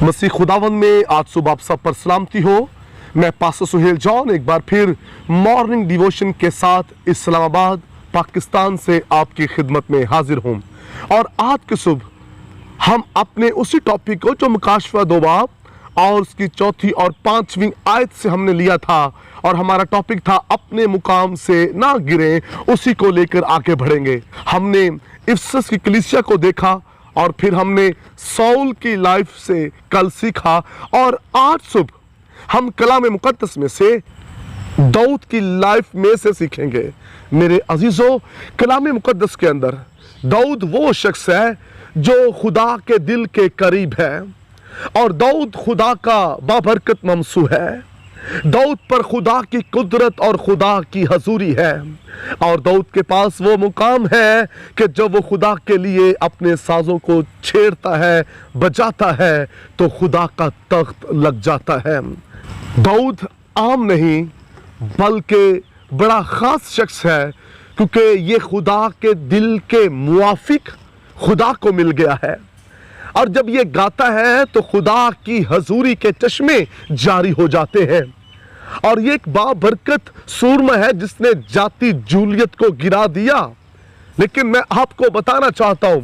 मसीह खुदावन में आज सुबह आप सब पर सलामती हो। मैं पास्टर सुहेल जॉन एक बार फिर मॉर्निंग डिवोशन के साथ इस्लामाबाद पाकिस्तान से आपकी खिदमत में हाजिर हूँ। और आज की सुबह हम अपने उसी टॉपिक को जो मुकाशवा 2 बाब और उसकी 4थी और 5वीं आयत से हमने लिया था, और हमारा टॉपिक था अपने मुकाम से ना गिरे, उसी को लेकर आगे बढ़ेंगे। हमने इफिसस की कलीसिया को देखा और फिर हमने सौल की लाइफ से कल सीखा, और आज सुबह हम कलाम मुकद्दस में से दाऊद की लाइफ में से सीखेंगे। मेरे अजीजों, कलाम मुकद्दस के अंदर दाऊद वो शख्स है जो खुदा के दिल के करीब है, और दाऊद खुदा का बाबरकत ममसू है। दाऊद पर खुदा की कुदरत और खुदा की हजूरी है, और दाऊद के पास वो मुकाम है कि जब वो खुदा के लिए अपने साजों को छेड़ता है, बजाता है, तो खुदा का तख्त लग जाता है। दाऊद आम नहीं बल्कि बड़ा खास शख्स है, क्योंकि ये खुदा के दिल के मुआफिक खुदा को मिल गया है। और जब ये गाता है तो खुदा की हजूरी के चश्मे जारी हो जाते हैं। और ये एक बाबरकत सूरमा है जिसने जाति जूलियत को गिरा दिया। लेकिन मैं आपको बताना चाहता हूं,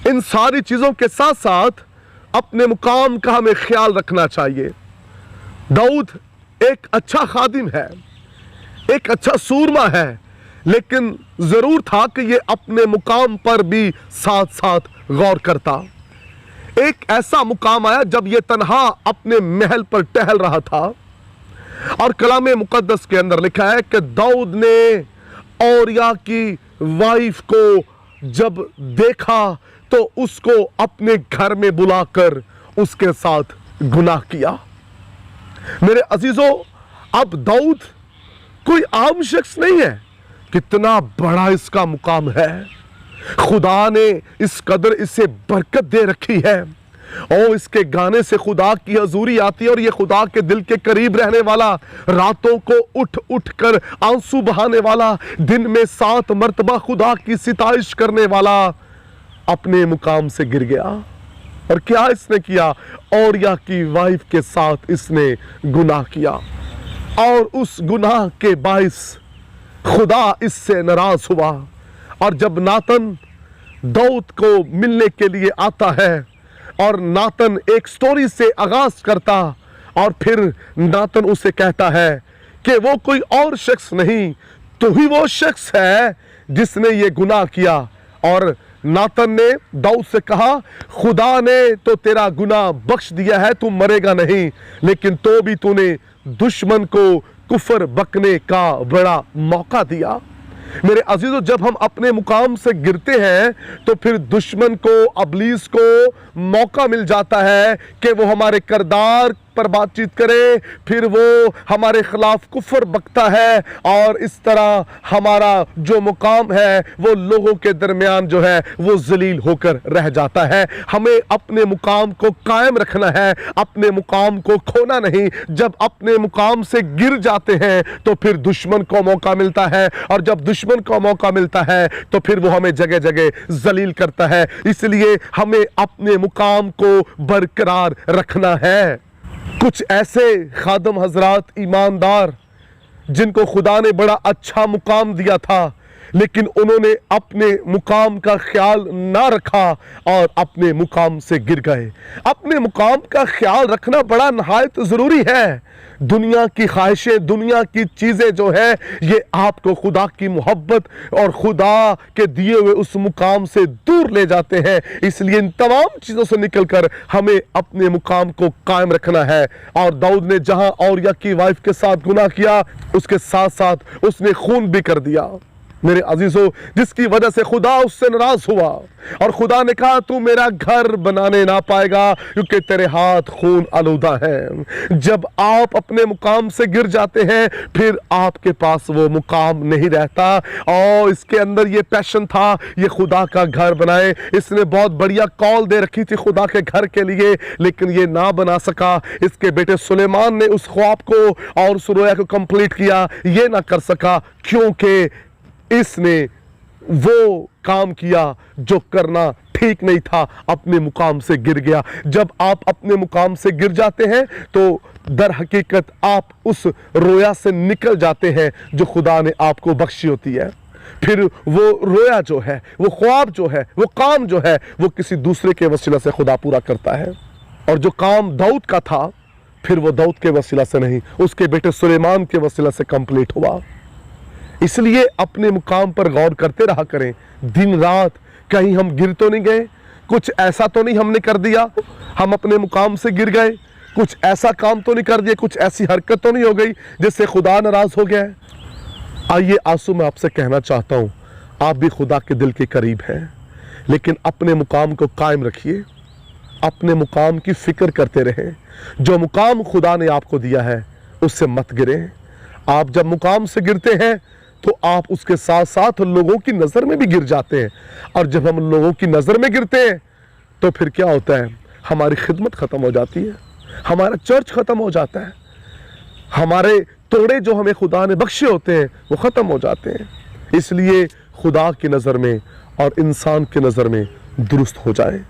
इन सारी चीजों के साथ साथ अपने मुकाम का हमें ख्याल रखना चाहिए। दाऊद एक अच्छा खादिम है, एक अच्छा सूरमा है, लेकिन जरूर था कि ये अपने मुकाम पर भी साथ साथ गौर करता। एक ऐसा मुकाम आया जब ये तन्हा अपने महल पर टहल रहा था, और कलाम मुकद्दस के अंदर लिखा है कि दाऊद ने औरिया की वाइफ को जब देखा तो उसको अपने घर में बुलाकर उसके साथ गुनाह किया। मेरे अजीजों, अब दाऊद कोई आम शख्स नहीं है। कितना बड़ा इसका मुकाम है। खुदा ने इस कदर इसे बरकत दे रखी है, और इसके गाने से खुदा की हजूरी आती है, और ये खुदा के दिल के करीब रहने वाला, रातों को उठ उठ कर आंसू बहाने वाला, दिन में 7 मर्तबा खुदा की सिताइश करने वाला अपने मुकाम से गिर गया। और क्या इसने किया? औरिया की वाइफ के साथ इसने गुनाह किया, और उस गुनाह के बाइस खुदा इससे नाराज हुआ। और जब नातन दाऊद को मिलने के लिए आता है, और नातन एक स्टोरी से आगाज करता, और फिर नातन उसे कहता है कि वो कोई और शख्स नहीं, तू ही वो शख्स है जिसने ये गुनाह किया। और नातन ने दाऊद से कहा, खुदा ने तो तेरा गुनाह बख्श दिया है, तू मरेगा नहीं, लेकिन तो भी तूने दुश्मन को कुफर बकने का बड़ा मौका दिया। मेरे अजीजों, जब हम अपने मुकाम से गिरते हैं तो फिर दुश्मन को, अबलीस को मौका मिल जाता है कि वो हमारे किरदार पर बातचीत करे, फिर वो हमारे खिलाफ कुफर बकता है, और इस तरह हमारा जो मुकाम है वो लोगों के दरमियान जो है वो जलील होकर रह जाता है। हमें अपने मुकाम को कायम रखना है, अपने मुकाम को खोना नहीं। जब अपने मुकाम से गिर जाते हैं तो फिर दुश्मन को मौका मिलता है, और जब दुश्मन को मौका मिलता है तो फिर वो हमें जगह जगह जलील करता है। इसलिए हमें अपने मुकाम को बरकरार रखना है। कुछ ऐसे खादम हजरात ईमानदार जिनको खुदा ने बड़ा अच्छा मुकाम दिया था, लेकिन उन्होंने अपने मुकाम का ख्याल ना रखा और अपने मुकाम से गिर गए। अपने मुकाम का ख्याल रखना बड़ा नहायत ज़रूरी है। दुनिया की ख्वाहिशें, दुनिया की चीज़ें जो है, ये आपको खुदा की मोहब्बत और खुदा के दिए हुए उस मुकाम से दूर ले जाते हैं। इसलिए इन तमाम चीज़ों से निकलकर हमें अपने मुकाम को कायम रखना है। और दाऊद ने जहां औरिया की वाइफ के साथ गुनाह किया, उसके साथ साथ उसने खून भी कर दिया। मेरे अजीजों, जिसकी वजह से खुदा उससे नाराज हुआ, और खुदा ने कहा तू मेरा घर बनाने ना पाएगा, क्योंकि तेरे हाथ खून आलूदा है। जब आप अपने मुकाम से गिर जाते हैं फिर आपके पास वो मुकाम नहीं रहता। और इसके अंदर ये पैशन था, ये खुदा का घर बनाए। इसने बहुत बढ़िया कॉल दे रखी थी खुदा के घर के लिए, लेकिन ये ना बना सका। इसके बेटे सुलेमान ने उस ख्वाब को और उस रोया को कंप्लीट किया, ये ना कर सका, क्योंकि इसने वो काम किया जो करना ठीक नहीं था, अपने मुकाम से गिर गया। जब आप अपने मुकाम से गिर जाते हैं तो दर हकीकत आप उस रोया से निकल जाते हैं जो खुदा ने आपको बख्शी होती है। फिर वो रोया जो है, वो ख्वाब जो है, वो काम जो है, वो किसी दूसरे के वसीला से खुदा पूरा करता है। और जो काम दाऊद का था, फिर वो दाऊद के वसीला से नहीं, उसके बेटे सुलेमान के वसीला से कंप्लीट हुआ। इसलिए अपने मुकाम पर गौर करते रहा करें दिन रात, कहीं हम गिर तो नहीं गए, कुछ ऐसा तो नहीं हमने कर दिया हम अपने मुकाम से गिर गए, कुछ ऐसा काम तो नहीं कर दिया, कुछ ऐसी हरकत तो नहीं हो गई जिससे खुदा नाराज हो गया। आइए आंसू मैं आपसे कहना चाहता हूं, आप भी खुदा के दिल के करीब हैं, लेकिन अपने मुकाम को कायम रखिए, अपने मुकाम की फिक्र करते रहें। जो मुकाम खुदा ने आपको दिया है उससे मत गिरें। आप जब मुकाम से गिरते हैं तो आप उसके साथ साथ लोगों की नज़र में भी गिर जाते हैं, और जब हम लोगों की नज़र में गिरते हैं तो फिर क्या होता है, हमारी खिदमत ख़त्म हो जाती है, हमारा चर्च ख़त्म हो जाता है, हमारे तोड़े जो हमें खुदा ने बख्शे होते हैं वो ख़त्म हो जाते हैं। इसलिए खुदा की नज़र में और इंसान की नज़र में दुरुस्त हो जाए,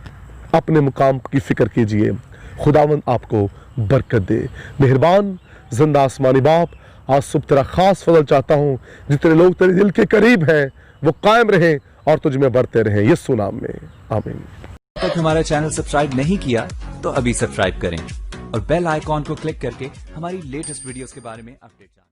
अपने मुकाम की फ़िक्र कीजिए। खुदावंद आपको बरकत दे। मेहरबान जिंदा आसमानी बाप, आज सुबह तेरा खास फजल चाहता हूँ, जितने लोग तेरे दिल के करीब हैं वो कायम रहें और तुझ में बढ़ते रहें, यीशु नाम में, आमीन। अब तक हमारा चैनल सब्सक्राइब नहीं किया तो अभी सब्सक्राइब करें और बेल आइकॉन को क्लिक करके हमारी लेटेस्ट वीडियोस के बारे में अपडेट जानें।